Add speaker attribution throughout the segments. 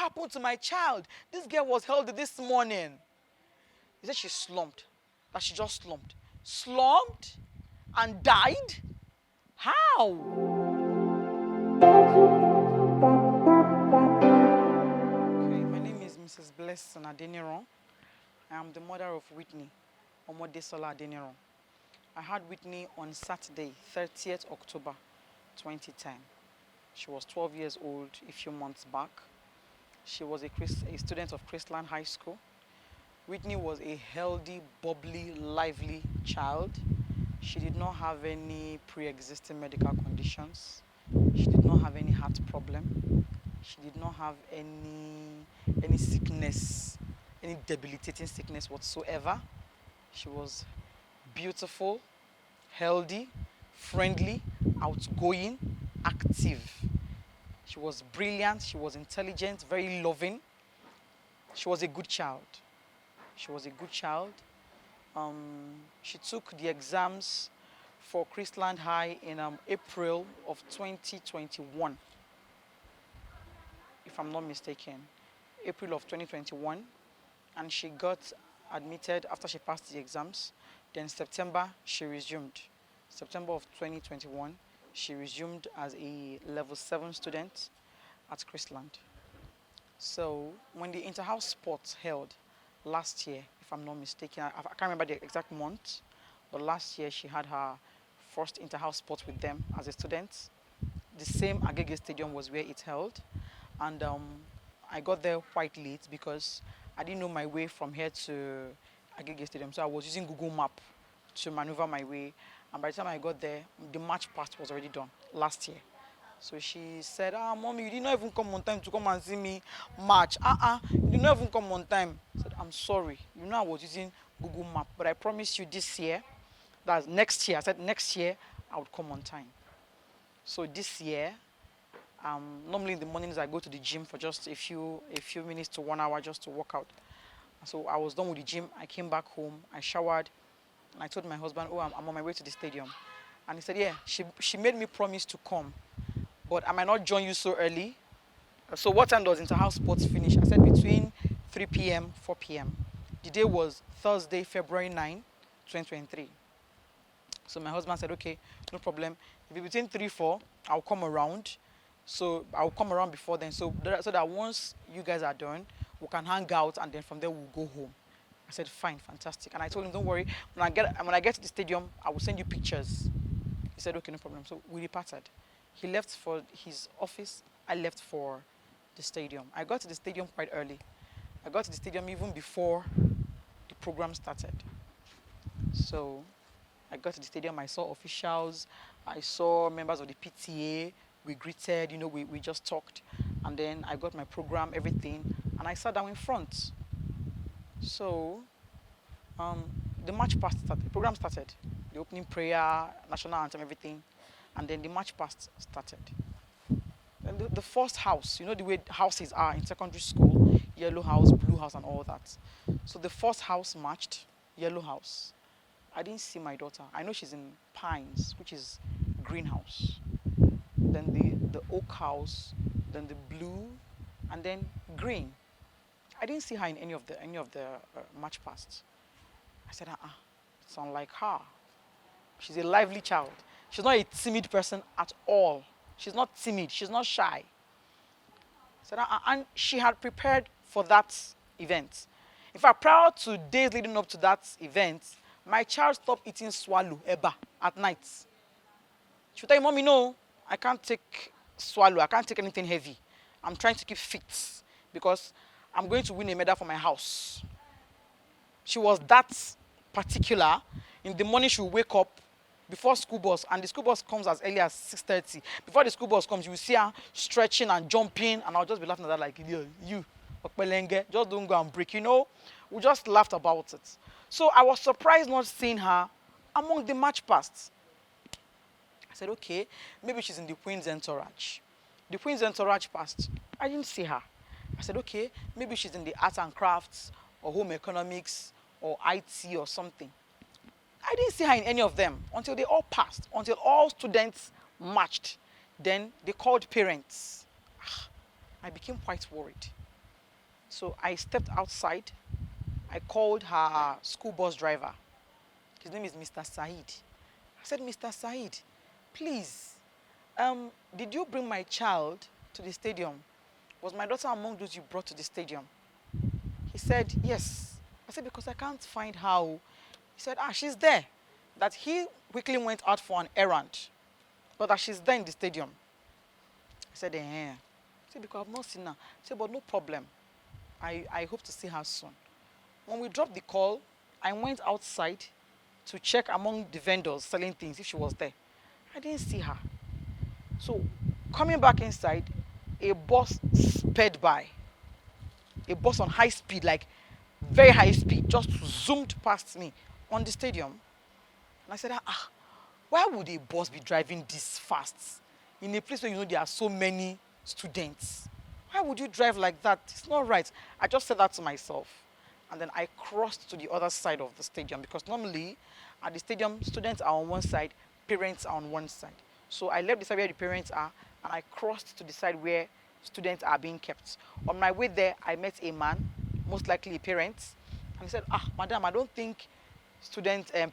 Speaker 1: happened to my child? This girl was held this morning. He said she slumped. That she just slumped. Slumped and died? How? Okay, my name is Mrs. Blessing Adeniran. I am the mother of Whitney, Omodesola Adeniran. I had Whitney on Saturday, 30th October 2010. She was 12 years old a few months back. She was a student of Chrisland High School. Whitney was a healthy, bubbly, lively child. She did not have any pre-existing medical conditions. She did not have any heart problem. She did not have any sickness, any debilitating sickness whatsoever. She was beautiful, healthy, friendly, outgoing, active. She was brilliant, she was intelligent, very loving. She was a good child. She was a good child. She took the exams for Chrisland High in April of 2021, if I'm not mistaken. April of 2021. And she got admitted after she passed the exams. Then September, she resumed. September of 2021, she resumed as a level 7 student at Chrisland. So when the inter-house sports held last year, if I'm not mistaken, I can't remember the exact month, but last year she had her first inter-house sports with them as a student. The same Agege Stadium was where it held. And I got there quite late because I didn't know my way from here to Agege Stadium. So I was using Google Map to maneuver my way. And by the time I got there, the match past was already done last year. So she said, Mommy, you did not even come on time to come and see me match. You did not even come on time. I said, I'm sorry. You know I was using Google Map, but I promised you this year, that's next year. I said next year I would come on time. So this year, normally in the mornings I go to the gym for just a few minutes to 1 hour just to work out. So I was done with the gym. I came back home. I showered. And I told my husband, I'm on my way to the stadium. And he said, yeah, she made me promise to come, but I might not join you so early. So what time does inter-house sports finish? I said between 3 p.m., 4 p.m. The day was Thursday, February 9, 2023. So my husband said, okay, no problem. If it's between 3, 4, I'll come around. So I'll come around before then. So that once you guys are done, we can hang out and then from there we'll go home. I said, fine, fantastic. And I told him, don't worry, when I get to the stadium, I will send you pictures. He said, okay, no problem. So we departed. He left for his office. I left for the stadium. I got to the stadium quite early. I got to the stadium even before the program started. So I got to the stadium. I saw officials. I saw members of the PTA. We greeted, we just talked. And then I got my program, everything. And I sat down in front. So the match past started. The program started. The opening prayer, national anthem, everything. And then the march past started. And the first house, the way houses are in secondary school, yellow house, blue house, and all that. So the first house marched, yellow house. I didn't see my daughter. I know she's in Pines, which is greenhouse. Then the oak house, then the blue, and then green. I didn't see her in any of the march past. I said, it's unlike her. She's a lively child. She's not a timid person at all. She's not timid. She's not shy. I said, and she had prepared for that event. In fact, prior to days leading up to that event, my child stopped eating swallow, eba, at night. She would tell me, Mommy, no, I can't take swallow. I can't take anything heavy. I'm trying to keep fit because I'm going to win a medal for my house. She was that particular. In the morning, she will wake up before school bus, and the school bus comes as early as 6:30. Before the school bus comes, you will see her stretching and jumping, and I'll just be laughing at that like, you, Okpelenge, just don't go and break, We just laughed about it. So I was surprised not seeing her among the march past. I said, okay, maybe she's in the Queen's entourage. The Queen's entourage passed. I didn't see her. I said, okay, maybe she's in the arts and crafts or home economics or IT or something. I didn't see her in any of them until they all passed, until all students marched. Then they called parents. I became quite worried. So I stepped outside. I called her school bus driver. His name is Mr. Said. I said, Mr. Said, please, did you bring my child to the stadium? Was my daughter among those you brought to the stadium? He said, yes. I said, because I can't find her. He said, she's there. That he quickly went out for an errand, but that she's there in the stadium. I said, I said, because I've not seen her. I said, but no problem. I hope to see her soon. When we dropped the call, I went outside to check among the vendors selling things if she was there. I didn't see her. So coming back inside, a bus sped by. A bus on high speed, like very high speed, just zoomed past me on the stadium. And I said, why would a bus be driving this fast in a place where you know there are so many students? Why would you drive like that? It's not right. I just said that to myself. And then I crossed to the other side of the stadium, because normally at the stadium, students are on one side, parents are on one side. So I left the side where the parents are, and I crossed to the side where students are being kept. On my way there, I met a man, most likely a parent, and he said, madam, I don't think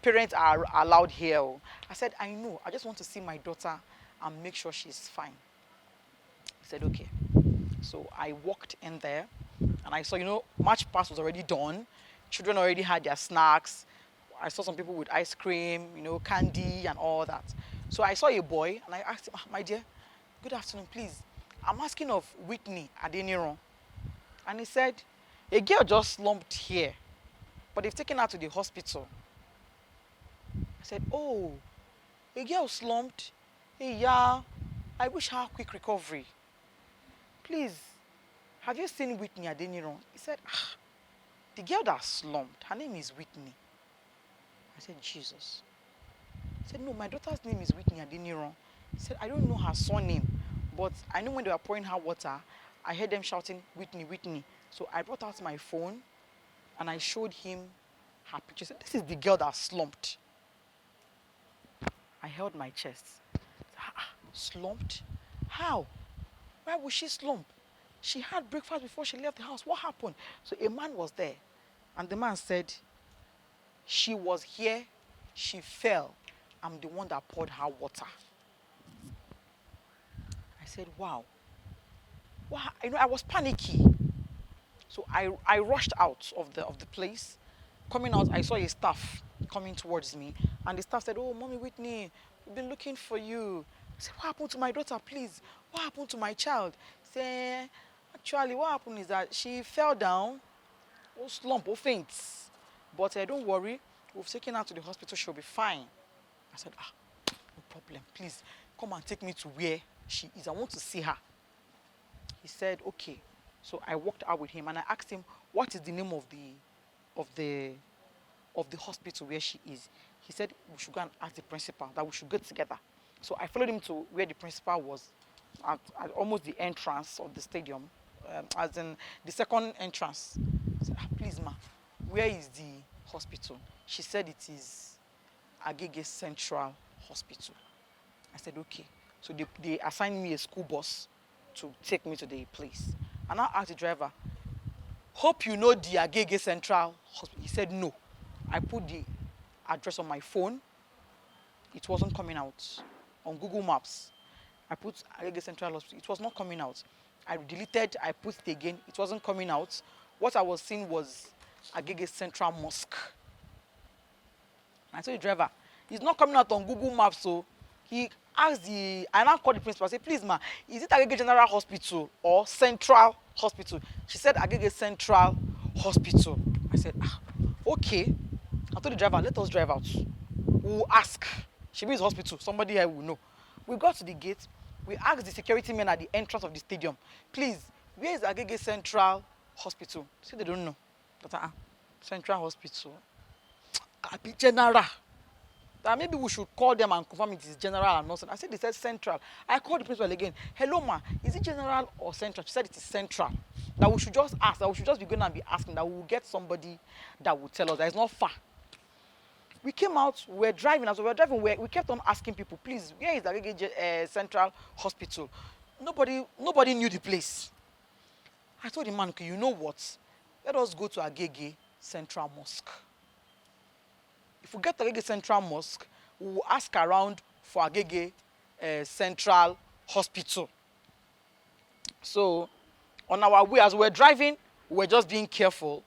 Speaker 1: parents are allowed here. I said, I know, I just want to see my daughter and make sure she's fine. He said, okay. So I walked in there, and I saw, March past was already done. Children already had their snacks. I saw some people with ice cream, candy and all that. So I saw a boy, and I asked him, my dear, good afternoon, please. I'm asking of Whitney Adeniran. And he said, a girl just slumped here, but they've taken her to the hospital. I said, oh, a girl slumped? Hey, yeah, I wish her a quick recovery. Please, have you seen Whitney Adeniran? He said, the girl that slumped, her name is Whitney. I said, Jesus. He said, no, my daughter's name is Whitney Adeniran. He said, I don't know her surname, but I know when they were pouring her water, I heard them shouting, Whitney, Whitney. So I brought out my phone, and I showed him her picture. He said, this is the girl that slumped. I held my chest. Slumped? How? Why would she slump? She had breakfast before she left the house. What happened? So a man was there, and the man said, she was here, she fell. I'm the one that poured her water. I said, wow. I was panicky. So I rushed out of the place. Coming out, I saw a staff coming towards me, and the staff said, oh, Mommy Whitney, we've been looking for you. I said, what happened to my daughter, please? What happened to my child? He said, actually, what happened is that she fell down, slump, faint. But don't worry, we've taken her to the hospital, she'll be fine. I said, no problem, please, come and take me to where she is. I want to see her. He said, okay. So I walked out with him, and I asked him, what is the name of the hospital where she is? He said, we should go and ask the principal, that we should get together. So I followed him to where the principal was, at almost the entrance of the stadium, as in the second entrance. I said, please, ma, where is the hospital? She said it is Agege Central Hospital. I said, okay. So they assigned me a school bus to take me to the place. And I asked the driver, hope you know the Agege Central Hospital. He said, no. I put the address on my phone. It wasn't coming out. On Google Maps, I put Agege Central Hospital. It was not coming out. I deleted, I put it again. It wasn't coming out. What I was seeing was Agege Central Mosque. I told the driver, it's not coming out on Google Maps, so he asked I now called the principal. I said, please, ma, is it Agege General Hospital or Central Hospital? She said, Agege Central Hospital. I said, okay. I told the driver, let us drive out. We'll ask. She means hospital. Somebody here will know. We got to the gate. We asked the security men at the entrance of the stadium, please, where is Agege Central Hospital? They said they don't know. But Central Hospital. General. That maybe we should call them and confirm it is general or not. I said they said central. I called the principal again. Hello, ma, is it general or central? She said it is central. That we should just ask. That we should just be going and be asking. That we will get somebody that will tell us that it's not far. We came out, we were driving, as we were driving, we kept on asking people, please, where is the Central Hospital? Nobody knew the place. I told the man, okay, you know what? Let us go to Agege Central Mosque. If we get to Agege Central Mosque, we will ask around for Agege Central Hospital. So, on our way, as we were driving, we were just being careful.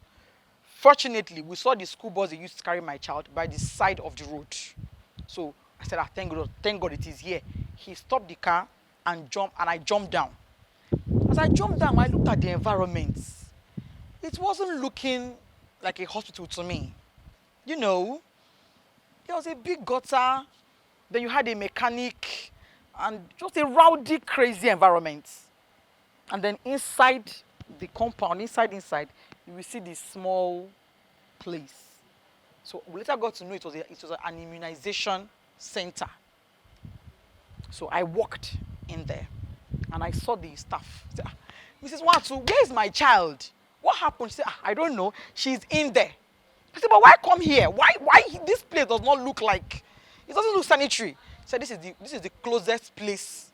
Speaker 1: Fortunately, we saw the school bus they used to carry my child by the side of the road. So I said, thank God it is here. He stopped the car and I jumped down. As I jumped down, I looked at the environment. It wasn't looking like a hospital to me. You know, there was a big gutter, then you had a mechanic, and just a rowdy, crazy environment. And then inside the compound, inside, you will see this small place. So we later got to know it was an immunization center. So I walked in there and I saw the staff. I said, Mrs. Watu, where is my child? What happened? She said, I don't know. She's in there. I said, but why come here? Why this place does not look like, it doesn't look sanitary. She said, this is the closest place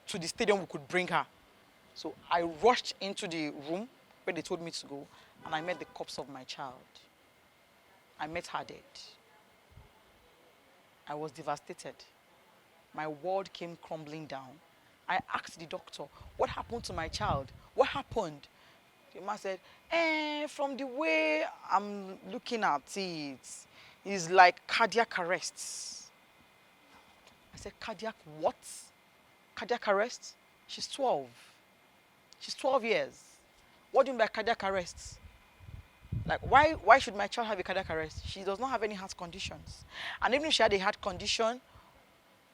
Speaker 1: to the stadium we could bring her. So I rushed into the room where they told me to go, and I met the corpse of my child. I met her dead. I was devastated. My world came crumbling down. I asked the doctor, what happened to my child? What happened? The man said, from the way I'm looking at it, it's like cardiac arrest. I said, cardiac what? Cardiac arrest? She's 12. She's 12 years. What do you mean by cardiac arrest? Like, why should my child have a cardiac arrest? She does not have any heart conditions. And even if she had a heart condition,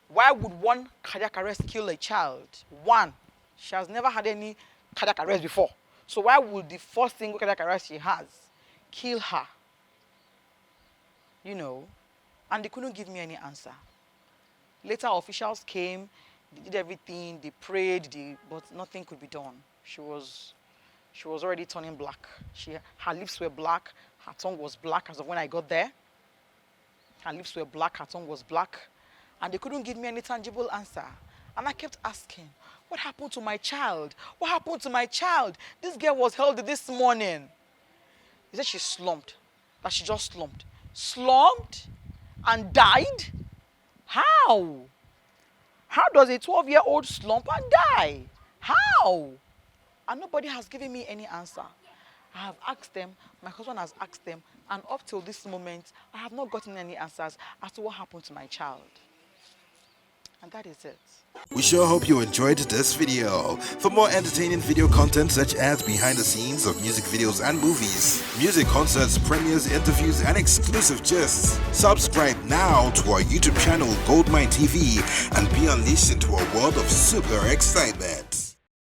Speaker 1: why would one cardiac arrest kill a child? One, she has never had any cardiac arrest before. So why would the first single cardiac arrest she has kill her? You know, and they couldn't give me any answer. Later, officials came, they did everything, they prayed, but nothing could be done. She was already turning black. Her lips were black, her tongue was black as of when I got there. Her lips were black, her tongue was black. And they couldn't give me any tangible answer. And I kept asking, what happened to my child? What happened to my child? This girl was held this morning. He said she slumped, that she just slumped. Slumped and died? How? How does a 12-year-old slump and die? How? And nobody has given me any answer. I have asked them, my husband has asked them, and up till this moment, I have not gotten any answers as to what happened to my child. And that is it.
Speaker 2: We sure hope you enjoyed this video. For more entertaining video content such as behind the scenes of music videos and movies, music concerts, premieres, interviews, and exclusive gists, subscribe now to our YouTube channel GoldmyneTV and be unleashed into a world of super excitement.